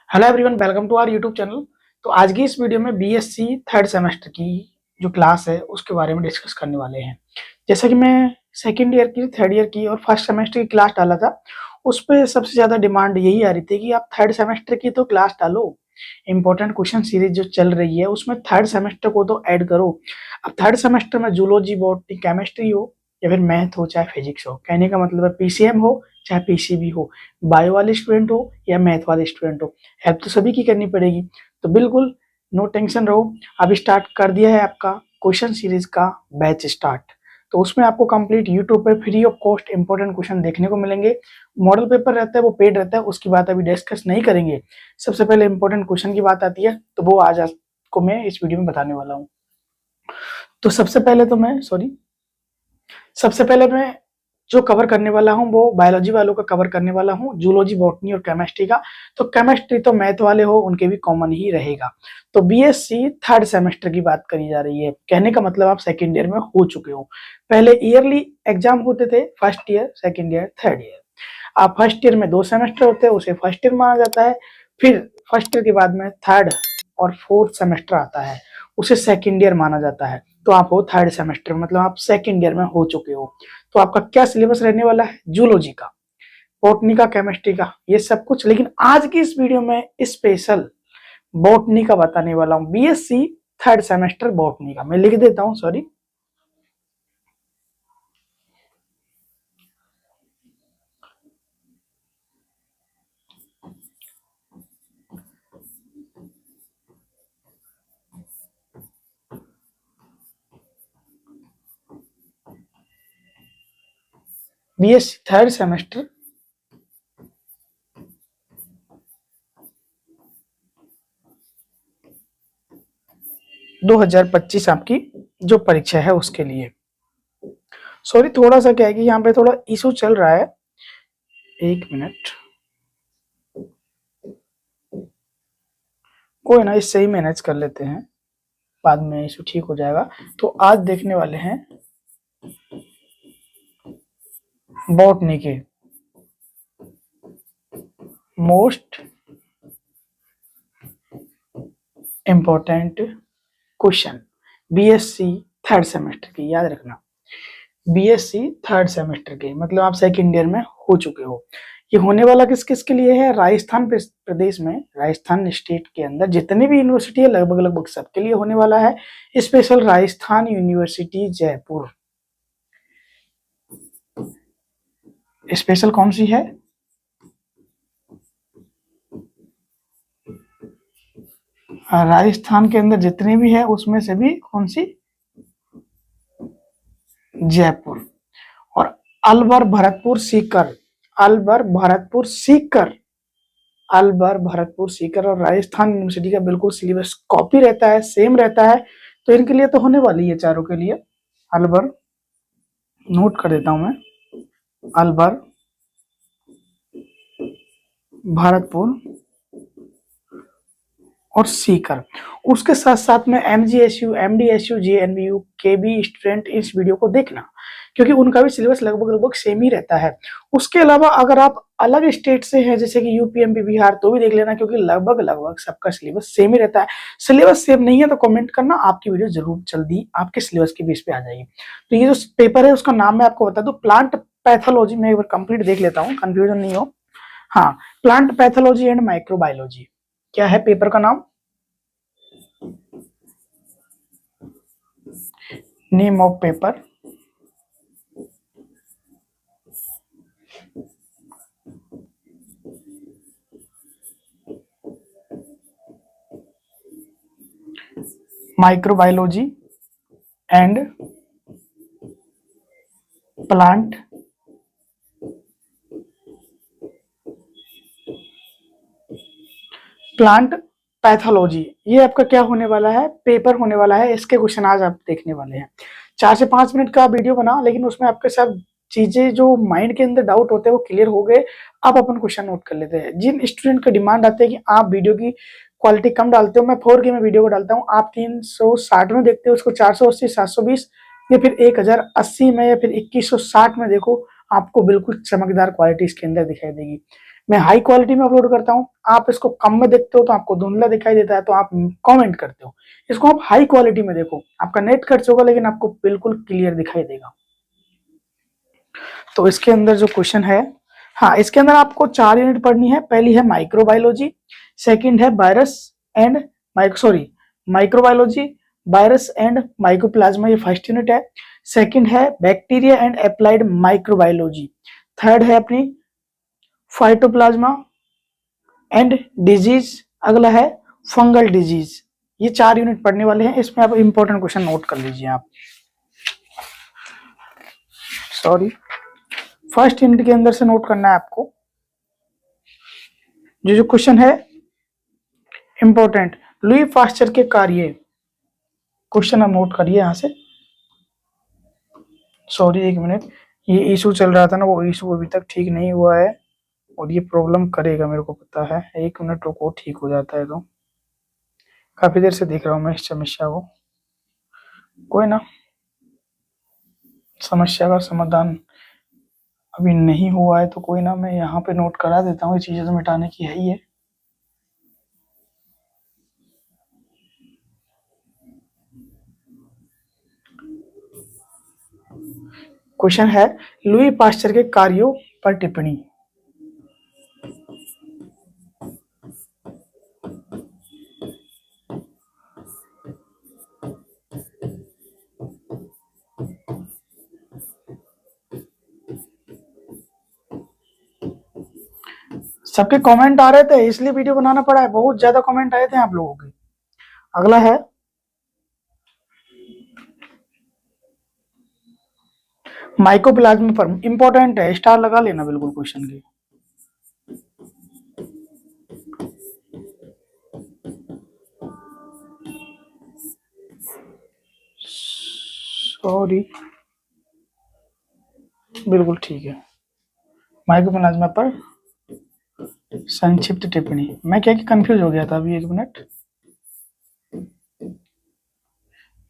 Hello everyone, welcome to our YouTube channel. तो आज की इस वीडियो में बीएससी थर्ड सेमेस्टर की जो क्लास है उसके बारे में डिस्कस करने वाले हैं। जैसा कि मैं सेकंड ईयर की, थर्ड ईयर की और फर्स्ट सेमेस्टर की क्लास डाला था, उस पे सबसे ज़्यादा डिमांड यही आ रही थी कि आप थर्ड सेमेस्टर की तो क्लास डालो, इंपॉर्टेंट क्वेश्चन सीरीज जो चल रही है उसमें थर्ड सेमेस्टर को तो ऐड करो। अब थर्ड सेमेस्टर में जूलॉजी, बॉटनी, केमिस्ट्री हो या फिर मैथ हो चाहे फिजिक्स हो, कहने का मतलब है पीसीएम हो चाहे पीसीबी हो, बायो वाले स्टूडेंट हो या मैथ वाले स्टूडेंट हो, हेल्प तो सभी की करनी पड़ेगी। तो बिल्कुल नो टेंशन रहो, अभी स्टार्ट कर दिया है आपका क्वेश्चन सीरीज का बैच स्टार्ट। तो उसमें आपको कंप्लीट यूट्यूब पर free of cost important question देखने को मिलेंगे। मॉडल पेपर रहता है वो पेड रहता है, उसकी बात अभी डिस्कस नहीं करेंगे। सबसे पहले इंपॉर्टेंट क्वेश्चन की बात आती है तो वो आज आपको मैं इस वीडियो में बताने वाला हूँ। तो सबसे पहले मैं जो कवर करने वाला हूँ वो बायोलॉजी वालों का कवर करने वाला हूँ, जूलॉजी, बॉटनी और केमिस्ट्री का। तो केमिस्ट्री तो मैथ वाले हो उनके भी कॉमन ही रहेगा। तो बीएससी थर्ड सेमेस्टर की बात करी जा रही है, कहने का मतलब आप सेकेंड ईयर में हो चुके हो। पहले ईयरली एग्जाम होते थे, first year, second year, third year. आप फर्स्ट ईयर में 2 सेमेस्टर होते हैं, उसे फर्स्ट ईयर माना जाता है। फिर फर्स्ट ईयर के बाद में थर्ड और फोर्थ सेमेस्टर आता है, उसे सेकेंड ईयर माना जाता है। तो आप हो थर्ड सेमेस्टर, मतलब आप सेकेंड ईयर में हो चुके हो। तो आपका क्या सिलेबस रहने वाला है? जूलॉजी का, बॉटनी का, केमिस्ट्री का, ये सब कुछ। लेकिन आज की इस वीडियो में स्पेशल बॉटनी का बताने वाला हूँ, बीएससी थर्ड सेमेस्टर बॉटनी का। मैं लिख देता हूँ, सॉरी। बीएससी थर्ड सेमेस्टर 2025 आपकी जो परीक्षा है उसके लिए। सॉरी, थोड़ा सा क्या है कि यहाँ पे थोड़ा इशू चल रहा है, 1 मिनट। कोई ना, इससे ही मैनेज कर लेते हैं, बाद में इशू ठीक हो जाएगा। तो आज देखने वाले हैं बॉटनी के most important question BSc third semester की। याद रखना, बीएससी थर्ड सेमेस्टर के मतलब आप सेकेंड ईयर में हो चुके हो। ये होने वाला किस किस के लिए है? राजस्थान प्रदेश में, राजस्थान स्टेट के अंदर जितने भी यूनिवर्सिटी है लगभग लगभग सबके लिए होने वाला है। Special Rajasthan university Jaipur, special कौन सी है? राजस्थान के अंदर जितने भी है उसमें से भी कौन सी? जयपुर। और अलवर भरतपुर सीकर, अलवर भरतपुर सीकर, अलवर भरतपुर सीकर और राजस्थान यूनिवर्सिटी का बिल्कुल सिलेबस कॉपी रहता है, सेम रहता है। तो इनके लिए तो होने वाली है, चारों के लिए। अलवर नोट कर देता हूं मैं, अलवर, भरतपुर और सीकर। उसके साथ साथ में एमजीएसयू, एमडीएसयू, जेएनवीयू के भी स्टूडेंट इस वीडियो को देखना, क्योंकि उनका भी सिलेबस लगभग लगभग सेम ही रहता है। उसके अलावा अगर आप अलग स्टेट से हैं जैसे कि यूपी, एमपी, बिहार, तो भी देख लेना, क्योंकि लगभग लगभग सबका सिलेबस सेम ही रहता है। सिलेबस सेम नहीं है तो कमेंट करना, आपकी वीडियो जरूर जल्दी आपके सिलेबस के बेस पे आ जाएगी। तो ये जो पेपर है उसका नाम मैं आपको बता दूं, प्लांट पैथोलॉजी। मैं एक बार कंप्लीट देख लेता हूँ, कंफ्यूजन नहीं हो। हाँ, प्लांट पैथोलॉजी एंड माइक्रोबायोलॉजी। क्या है पेपर का नाम? Name of paper microbiology and plant plant pathology. ये आपका क्या होने वाला है? पेपर होने वाला है। इसके क्वेश्चन आज आप देखने वाले हैं। 4 से 5 मिनट का वीडियो बना, लेकिन उसमें आपके सब चीजें जो माइंड के अंदर डाउट होते हैं वो क्लियर हो गए। आप अपन क्वेश्चन नोट कर लेते हैं। जिन स्टूडेंट का डिमांड आते हैं कि आप वीडियो की क्वालिटी कम डालते हो, मैं 4K में वीडियो को डालता हूँ, आप 360 में देखते हो उसको 480, 720 या फिर 1080 में या फिर 2160 में देखो, आपको बिल्कुल चमकदार क्वालिटी इसके अंदर दिखाई देगी। मैं हाई क्वालिटी में अपलोड करता हूँ, आप इसको कम में देखते हो तो आपको धुंधला दिखाई देता है तो आप कमेंट करते हो। इसको आप हाई क्वालिटी में देखो, आपका नेट खर्च होगा लेकिन आपको बिल्कुल क्लियर दिखाई देगा। तो इसके अंदर जो क्वेश्चन है, हाँ इसके अंदर आपको 4 यूनिट पढ़नी है। पहली है माइक्रोबायोलॉजी, सेकंड है virus and microbiology virus and mycoplasma, ये फर्स्ट यूनिट है। सेकंड है bacteria and applied microbiology, third है अपनी फाइटोप्लाज्मा एंड डिजीज, अगला है फंगल डिजीज। ये 4 यूनिट पढ़ने वाले हैं। इसमें आप इंपॉर्टेंट क्वेश्चन नोट कर लीजिए आप। सॉरी, फर्स्ट यूनिट के अंदर से नोट करना है आपको। जो क्वेश्चन है इंपॉर्टेंट, लुई पास्चर के कार्य, क्वेश्चन आप नोट करिए यहां से। सॉरी एक मिनट, ये इशू चल रहा था ना, वो इशू अभी तक ठीक नहीं हुआ है और ये प्रॉब्लम करेगा, मेरे को पता है। 1 मिनट रुको, ठीक हो जाता है तो। काफी देर से देख रहा हूँ मैं इस समस्या को, कोई ना, समस्या का समाधान अभी नहीं हुआ है तो कोई ना, मैं यहाँ पे नोट करा देता हूँ। ये चीजें तो मिटाने की है ही है। क्वेश्चन है लुई पास्चर के कार्यों पर टिप्पणी। सबके कमेंट आ रहे थे इसलिए वीडियो बनाना पड़ा है, बहुत ज्यादा कमेंट आए थे आप लोगों के। अगला है माइकोप्लाज्मा पर, इंपॉर्टेंट है, स्टार लगा लेना बिल्कुल क्वेश्चन के। सॉरी, बिल्कुल ठीक है। माइकोप्लाज्मा पर संक्षिप्त टिप्पणी, मैं क्या कि कंफ्यूज हो गया था अभी, 1 मिनट,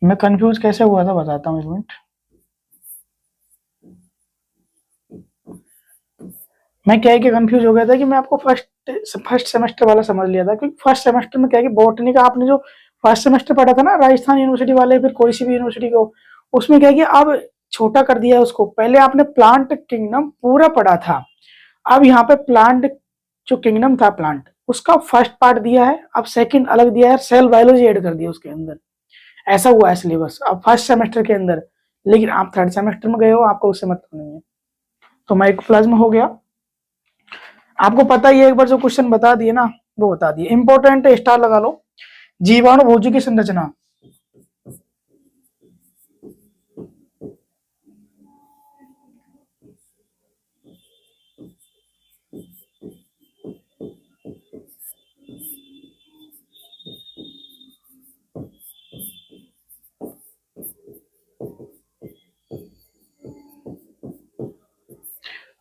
मैं कंफ्यूज कैसे हुआ था बताता हूँ, 1 मिनट। मैं क्या है कि कंफ्यूज हो गया था कि मैं आपको फर्स्ट सेमेस्टर वाला समझ लिया था, क्योंकि फर्स्ट सेमेस्टर में क्या है कि बॉटनी का आपने जो फर्स्ट सेमेस्टर पढ़ा था ना राजस्थान यूनिवर्सिटी वाले, फिर कोई सी भी यूनिवर्सिटी को, उसमें क्या है कि अब छोटा कर दिया है उसको। पहले आपने प्लांट किंगडम पूरा पढ़ा था, अब यहाँ पे प्लांट जो किंगडम था प्लांट, उसका फर्स्ट पार्ट दिया है, अब सेकंड अलग दिया है, सेल बायोलॉजी ऐड कर दिया उसके अंदर। ऐसा हुआ है सिलेबस अब फर्स्ट सेमेस्टर के अंदर, लेकिन आप थर्ड सेमेस्टर में गए हो, आपको उससे मतलब नहीं है। तो माइकोप्लाज्मा हो गया, आपको पता ही है, एक बार जो क्वेश्चन बता दिए ना वो बता दिए, इंपॉर्टेंट है, स्टार लगा लो। जीवाणु भोजी की संरचना,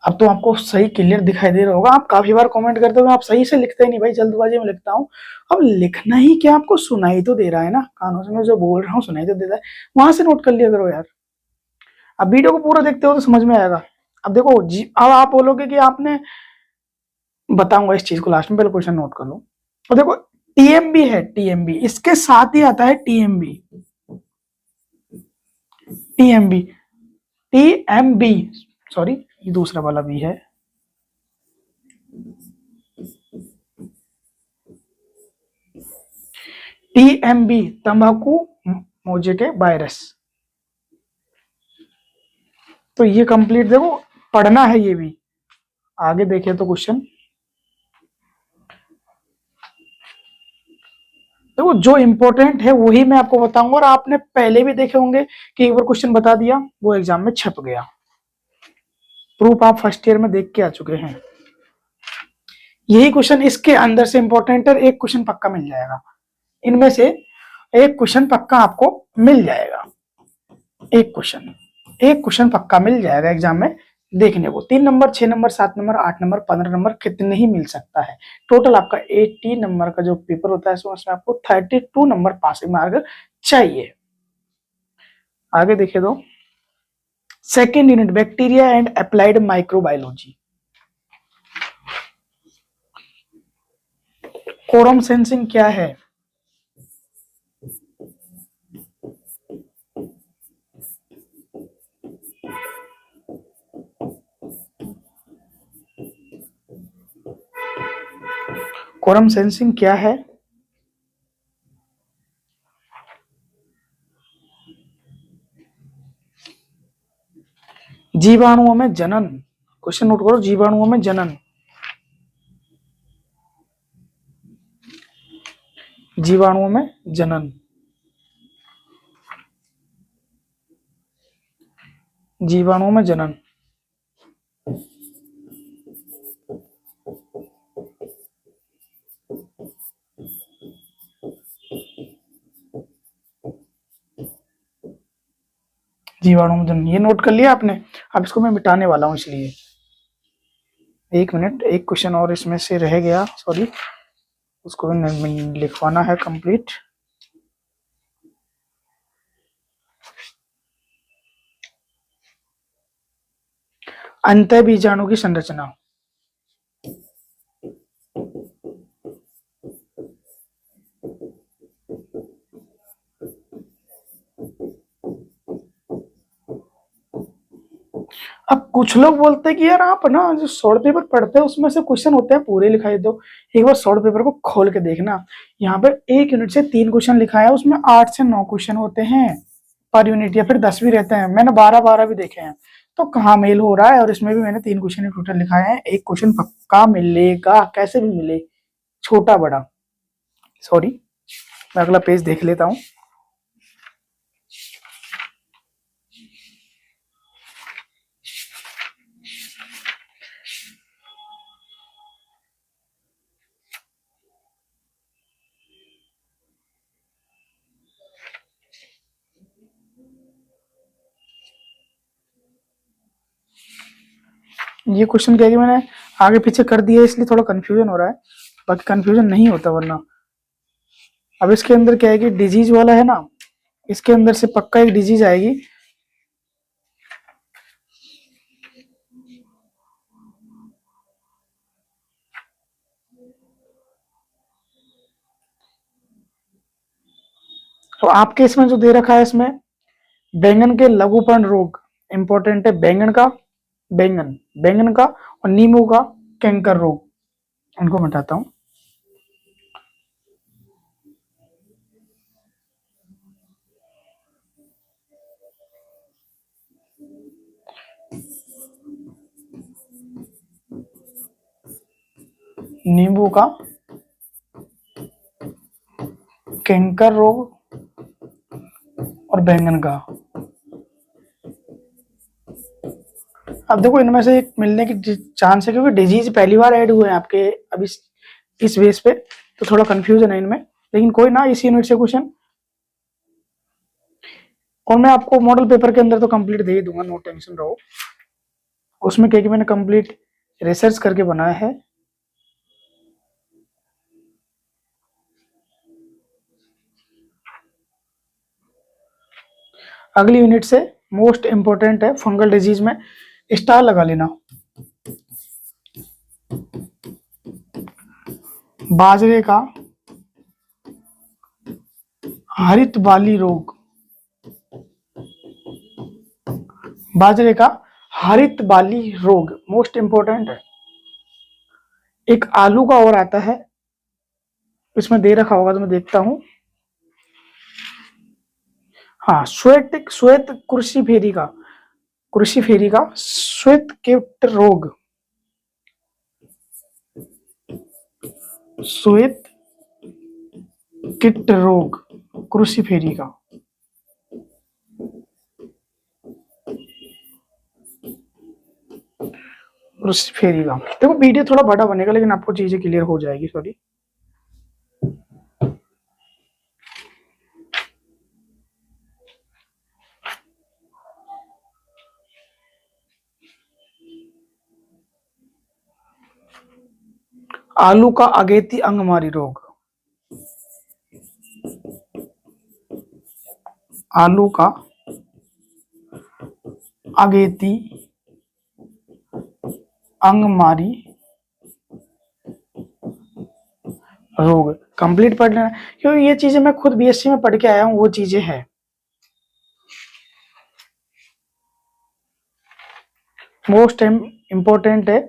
अब तो आपको सही क्लियर दिखाई दे रहा होगा। आप काफी बार कमेंट करते हो, आप सही से लिखते ही नहीं भाई, जल्दबाजी में लिखता हूँ। अब लिखना ही क्या, आपको सुनाई तो दे रहा है ना, कानों से मैं जो बोल रहा हूँ सुनाई तो दे रहा है, वहां से नोट कर लिया करो यार। अब वीडियो को पूरा देखते हो तो समझ में आएगा। अब देखो जी, अब आप बोलोगे कि आपने, बताऊंगा इस चीज को लास्ट में, पहले क्वेश्चन नोट कर लो। तो देखो टीएमबी है, टीएमबी इसके साथ ही आता है, टीएमबी, टीएमबी, टीएमबी, सॉरी ये दूसरा वाला भी है, टीएमबी तंबाकू मोजेके वायरस। तो ये कंप्लीट देखो, पढ़ना है ये भी, आगे देखे तो क्वेश्चन देखो, जो इंपॉर्टेंट है वही मैं आपको बताऊंगा, और आपने पहले भी देखे होंगे कि एक बार क्वेश्चन बता दिया वो एग्जाम में छप गया, प्रूफ आप फर्स्ट ईयर में देख के आ चुके हैं। यही क्वेश्चन इसके अंदर से इंपॉर्टेंट है, एक क्वेश्चन पक्का मिल जाएगा, इनमें से एक क्वेश्चन पक्का आपको मिल जाएगा, एक क्वेश्चन पक्का मिल जाएगा एग्जाम में देखने को। 3 number, 6 number, 7 number, 8 number, 15 number, कितने ही मिल सकता है। टोटल आपका 80 नंबर का जो पेपर होता है उसमें आपको 32 नंबर पासिंग मार्क चाहिए। आगे देखिए तो second unit bacteria and applied microbiology. Quorum sensing क्या है? कोरम सेंसिंग क्या है? जीवाणुओं में जनन। क्वेश्चन नोट करो, जीवाणुओं में जनन। जीवाणुओं में जनन। जीवाणुओं में जनन। जीवाणु में जनन, ये नोट कर लिया आपने। अब इसको मैं मिटाने वाला हूं, इसलिए एक मिनट, एक क्वेश्चन और इसमें से रह गया, सॉरी, उसको भी लिखवाना है कंप्लीट। अंतः बीजाणु की संरचना। अब कुछ लोग बोलते हैं कि यार आप ना जो शॉर्ट पेपर पढ़ते हैं उसमें से क्वेश्चन होते हैं पूरे लिखाई दो। एक बार शॉर्ट पेपर को खोल के देखना, यहाँ पे एक यूनिट से 3 क्वेश्चन लिखा है, उसमें 8 से 9 क्वेश्चन होते हैं पर यूनिट, या फिर 10 भी रहते हैं। मैंने 12 भी देखे हैं, तो कहाँ मेल हो रहा है। और इसमें भी मैंने 3 क्वेश्चन टोटल लिखाए हैं, एक क्वेश्चन पक्का मिलेगा, कैसे भी मिले, छोटा बड़ा। सॉरी, मैं अगला पेज देख लेता हूँ। ये क्वेश्चन क्या है कि मैंने आगे पीछे कर दिया, इसलिए थोड़ा कंफ्यूजन हो रहा है, बाकी कंफ्यूजन नहीं होता वरना। अब इसके अंदर क्या है कि डिजीज वाला है ना, इसके अंदर से पक्का एक डिजीज आएगी। तो आपके इसमें जो दे रखा है, इसमें बैंगन के लघुपर्ण रोग इंपॉर्टेंट है। बैंगन का, बैंगन का, और नींबू का कैंकर रोग। इनको मिटाता हूं। नींबू का कैंकर रोग और बैंगन का। अब देखो, इनमें से एक मिलने की चांस है, क्योंकि डिजीज पहली बार ऐड हुए हैं आपके अब इस बेस पे, तो थोड़ा कंफ्यूजन है इनमें, लेकिन कोई ना, इस यूनिट से क्वेश्चन। और मैं आपको मॉडल पेपर के अंदर तो कंप्लीट दे ही दूंगा, नो टेंशन रहो। उसमें क्या कि मैंने कंप्लीट रिसर्च करके बनाया है। अगली यूनिट से मोस्ट इंपोर्टेंट है फंगल डिजीज में, स्टार लगा लेना। बाजरे का हरित बाली रोग। बाजरे का हरित बाली रोग मोस्ट इंपोर्टेंट है। एक आलू का और आता है, इसमें दे रखा होगा तो मैं देखता हूं। हाँ, श्वेत कृषि फेरी का श्वेत कीट रोग। श्वेत कीट रोग कृषि फेरी का। कृषि फेरी का। देखो वीडियो थोड़ा बड़ा बनेगा, लेकिन आपको चीजें क्लियर हो जाएगी। सॉरी, आलू का अगेती अंगमारी रोग। आलू का अगेती अंगमारी रोग। कंप्लीट पढ़ लेना, क्योंकि ये चीजें मैं खुद बीएससी में पढ़ के आया हूं, वो चीजें हैं। मोस्ट इम्पोर्टेंट है।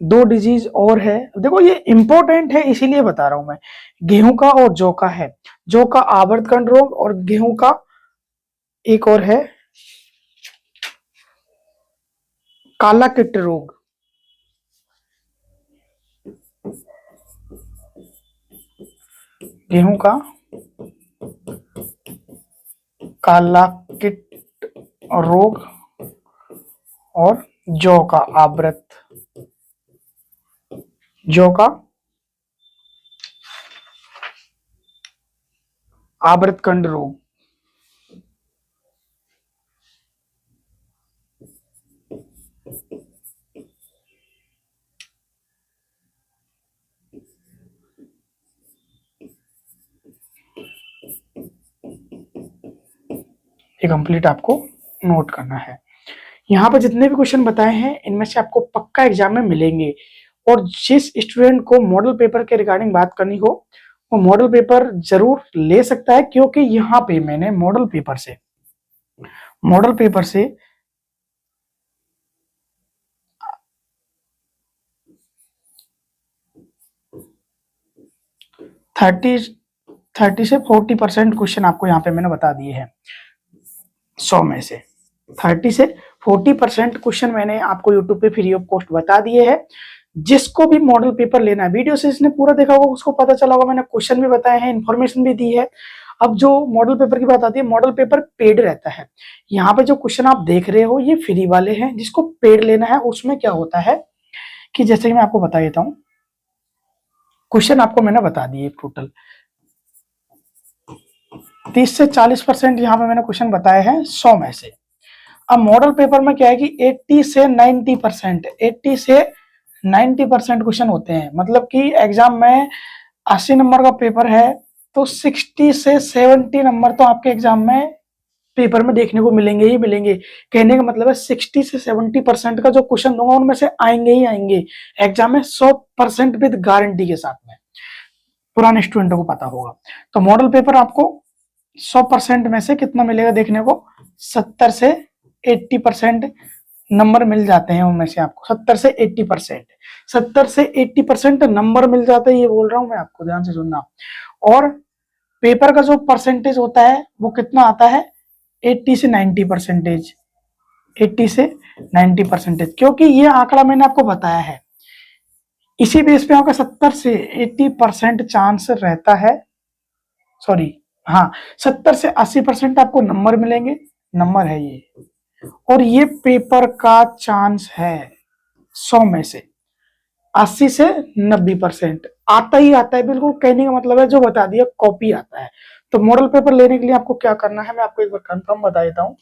दो डिजीज और है, देखो ये इंपॉर्टेंट है इसीलिए बता रहा हूं मैं। गेहूं का और जौ का है। जौ का आवर्तकंड रोग और गेहूं का एक और है काला कीट रोग। गेहूं का काला कीट रोग और जौ का आवर्तकंड रोग। ये कंप्लीट आपको नोट करना है। यहाँ पर जितने भी क्वेश्चन बताए हैं इनमें से आपको पक्का एग्जाम में मिलेंगे। और जिस स्टूडेंट को मॉडल पेपर के रिगार्डिंग बात करनी हो वो मॉडल पेपर जरूर ले सकता है, क्योंकि यहाँ पे मैंने मॉडल पेपर से 30 से 40% क्वेश्चन आपको यहाँ पे मैंने बता दिए हैं। 100 में से 30 से 40% क्वेश्चन मैंने आपको यूट्यूब पे फ्री ऑफ कॉस्ट बता दिए हैं। जिसको भी मॉडल पेपर लेना है, वीडियो से इसने पूरा देखा होगा, उसको पता चला होगा, मैंने क्वेश्चन भी बताए हैं, इन्फॉर्मेशन भी दी है। अब जो मॉडल पेपर की बात आती है, मॉडल पेपर पेड रहता है। यहाँ पे जो क्वेश्चन आप देख रहे हो ये फ्री वाले हैं, जिसको पेड लेना है उसमें क्या होता है कि जैसे कि मैं आपको बता देता हूँ, क्वेश्चन आपको मैंने बता दिए टोटल 30 से 40% यहाँ पे मैंने क्वेश्चन बताए हैं 100 में से। अब मॉडल पेपर में क्या है कि 80 से 90% क्वेश्चन होते हैं। मतलब कि एग्जाम में 80 नंबर का पेपर है तो 60 से 70 नंबर तो आपके एग्जाम में पेपर में देखने को मिलेंगे ही मिलेंगे। कहने का मतलब है 60 से 70% का जो क्वेश्चन दूंगा उनमें से आएंगे ही आएंगे एग्जाम में 100% विद गारंटी के साथ में। पुराने स्टूडेंटों को पता होगा। तो मॉडल पेपर आपको 100% में से कितना मिलेगा देखने को, 70 से 80% नंबर मिल जाते हैं। उनमें से आपको 70 से 80% नंबर मिल जाते हैं, ये बोल रहा हूं मैं आपको, ध्यान से सुनना। और पेपर का जो परसेंटेज होता है वो कितना आता है, 80 से 90%। 80 से 90%, क्योंकि ये आंकड़ा मैंने आपको बताया है, इसी बेस पे आपका 70 से 80% चांस रहता है। सॉरी, हाँ, 70 से 80% आपको नंबर मिलेंगे, नंबर है ये। और ये पेपर का चांस है 100 में से 80 से 90% आता ही आता है। बिल्कुल कहने का मतलब है जो बता दिया कॉपी आता है। तो मॉडल पेपर लेने के लिए आपको क्या करना है मैं आपको एक बार कंफर्म बता देता हूं।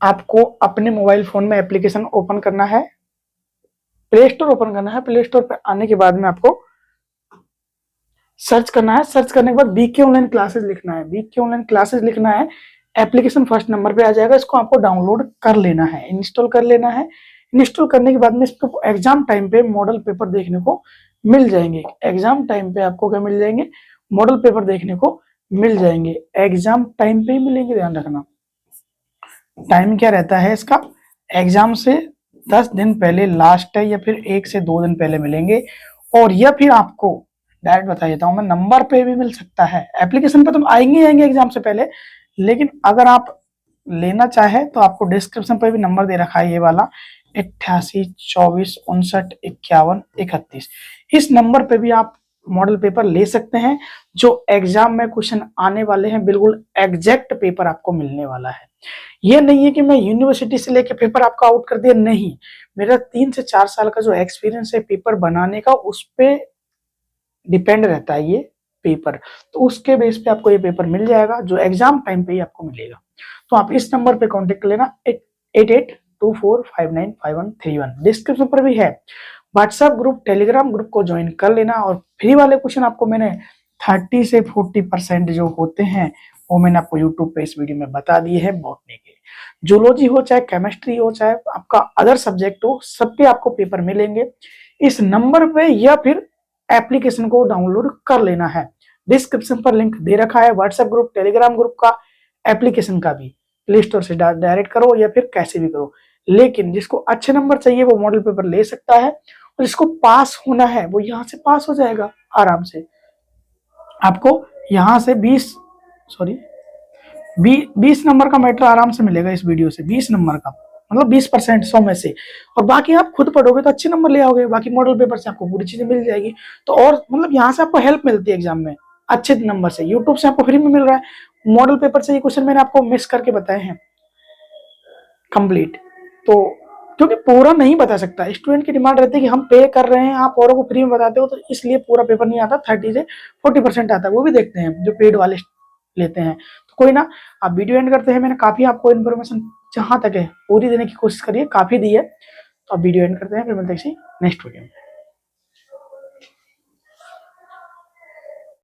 आपको अपने मोबाइल फोन में एप्लीकेशन ओपन करना है, प्ले स्टोर ओपन करना है। प्ले स्टोर पे आने के बाद में आपको सर्च करना है। सर्च करने के बाद बीके ऑनलाइन क्लासेस लिखना है। बीके ऑनलाइन क्लासेस लिखना है, एप्लीकेशन फर्स्ट नंबर पे आ जाएगा। इसको आपको डाउनलोड कर लेना है, इंस्टॉल कर लेना है। इंस्टॉल करने के बाद में इसको एग्जाम टाइम पे मॉडल पेपर देखने को मिल जाएंगे। एग्जाम टाइम पे आपको क्या मिल जाएंगे, मॉडल पेपर देखने को मिल जाएंगे। एग्जाम टाइम पे ही मिलेंगे, ध्यान रखना। टाइम क्या रहता है इसका, एग्जाम से 10 दिन पहले लास्ट है, या फिर 1 से 2 दिन पहले मिलेंगे। और या फिर आपको डायरेक्ट बता देता हूं मैं, नंबर पे भी मिल सकता है। एप्लीकेशन पे तो आएंगे आएंगे एग्जाम से पहले, लेकिन अगर आप लेना चाहे तो आपको डिस्क्रिप्शन पे भी नंबर दे रखा है, ये वाला 88 24 59 51 31। इस नंबर पे भी आप मॉडल पेपर ले सकते हैं। जो एग्जाम में क्वेश्चन आने वाले हैं बिल्कुल एग्जैक्ट पेपर आपको मिलने वाला है। ये नहीं है कि मैं यूनिवर्सिटी से लेके पेपर आपका आउट कर दिया, नहीं। मेरा 3 से 4 साल का जो एक्सपीरियंस है पेपर बनाने का, उस पे डिपेंड रहता है ये पेपर। तो उसके बेस पे आपको ये पेपर मिल जाएगा जो एग्जाम टाइम पे ही आपको मिलेगा। तो आप इस नंबर पे कांटेक्ट कर लेना, 8824595131। डिस्क्रिप्शन पर भी है व्हाट्सएप ग्रुप, टेलीग्राम ग्रुप को ज्वाइन कर लेना। और फ्री वाले क्वेश्चन आपको मैंने 30 से 40% जो होते हैं वो मैंने आपको यूट्यूब पे इस वीडियो में बता दिए हैं बॉटनी के। जूलॉजी हो चाहे केमिस्ट्री हो चाहे आपका अदर सब्जेक्ट हो, सब पे आपको पेपर मिलेंगे इस नंबर पे, या फिर एप्लीकेशन को डाउनलोड कर लेना है। डिस्क्रिप्शन पर लिंक दे रखा है व्हाट्सएप ग्रुप, टेलीग्राम ग्रुप का, एप्लीकेशन का भी। प्ले स्टोर से डायरेक्ट करो या फिर कैसे भी करो, लेकिन जिसको अच्छे नंबर चाहिए वो मॉडल पेपर ले सकता है, और जिसको पास होना है वो यहाँ से पास हो जाएगा आराम से। आपको यहाँ से 20 नंबर का मैटर आराम से मिलेगा इस वीडियो से, 20 नंबर का, मतलब 20% 100 में से। और बाकी आप खुद पढ़ोगे तो अच्छे नंबर ले आओगे, बाकी मॉडल पेपर से आपको पूरी चीजें मिल जाएगी। तो और मतलब यहाँ से आपको हेल्प मिलती है एग्जाम में अच्छे नंबर से। यूट्यूब से आपको फ्री में मिल रहा है, मॉडल पेपर से ये क्वेश्चन मैंने आपको मिस करके बताए हैं कंप्लीट। तो क्योंकि पूरा नहीं बता सकता, स्टूडेंट की डिमांड रहती है कि हम पे कर रहे हैं, आप औरों को फ्री में बताते हो, तो इसलिए पूरा पेपर नहीं आता, 30 से 40% आता है, वो भी देखते हैं जो पेड वाले लेते हैं। तो कोई ना, आप वीडियो एंड करते हैं, मैंने काफी आपको इन्फॉर्मेशन जहां तक है पूरी देने की कोशिश करिए, काफी दी है। तो आप वीडियो एंड करते हैं, फिर मिलते हैं नेक्स्ट वीडियो में।